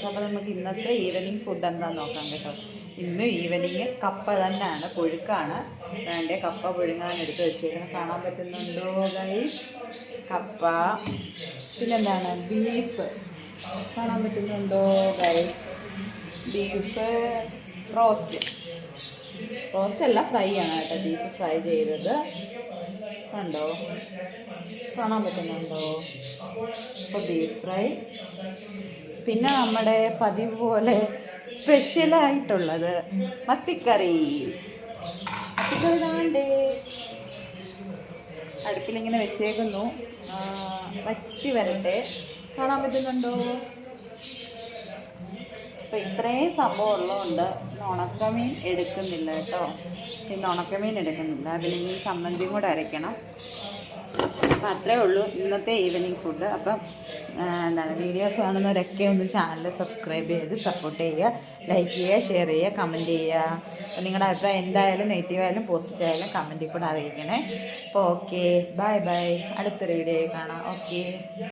അപ്പോൾ നമുക്ക് ഇന്നത്തെ ഈവനിങ് ഫുഡ് എന്താണെന്ന് നോക്കാം കേട്ടോ. ഇന്ന് ഈവനിങ് കപ്പ തന്നെയാണ്, പുഴുക്കാണ്. വേണ്ട കപ്പ പുഴുങ്ങാൻ എടുത്ത് വെച്ചേക്കുന്നത് കാണാൻ പറ്റുന്നുണ്ടോ ഗൈസ്? കപ്പ, പിന്നെന്താണ് ബീഫ് കാണാൻ പറ്റുന്നുണ്ടോ ഗൈസ്? ബീഫ് റോസ്റ്റ് അല്ല, ഫ്രൈ ആണ് കേട്ടോ. ബീഫ് ഫ്രൈ ചെയ്തത് കണ്ടോ, കാണാൻ പറ്റുന്നുണ്ടോ? അപ്പോൾ ബീഫ് ഫ്രൈ, പിന്നെ നമ്മുടെ പതിവ് പോലെ സ്പെഷ്യലായിട്ടുള്ളത് മത്തിക്കറി താണ്ടേ അടുപ്പിലിങ്ങനെ വെച്ചേക്കുന്നു, വറ്റി വരട്ടെ. കാണാൻ പറ്റുന്നുണ്ടോ? അപ്പോൾ ഇത്രയും സംഭവം ഉള്ളതുകൊണ്ട് ഉണക്കമീൻ എടുക്കുന്നില്ല കേട്ടോ. പിന്നെ ഉണക്കമീൻ എടുക്കുന്നില്ല, പിന്നെ ഈ ചമ്മന്തിയും കൂടെ അരയ്ക്കണം. അപ്പം അത്രേ ഉള്ളൂ ഇന്നത്തെ ഈവനിങ് ഫുഡ്. അപ്പം വീഡിയോസ് കാണുന്നവരൊക്കെ ഒന്ന് ചാനൽ സബ്സ്ക്രൈബ് ചെയ്ത് സപ്പോർട്ട് ചെയ്യുക, ലൈക്ക് ചെയ്യുക, ഷെയർ ചെയ്യുക, കമൻറ്റ് ചെയ്യുക. അപ്പം നിങ്ങളുടെ അഭിപ്രായം എന്തായാലും നെഗറ്റീവായാലും പോസിറ്റീവായാലും കമൻറ്റിൽ കൂടെ അറിയിക്കണേ. അപ്പോൾ ഓക്കെ, ബൈ ബൈ, അടുത്തൊരു വീഡിയോയിൽ കാണാം. ഓക്കെ.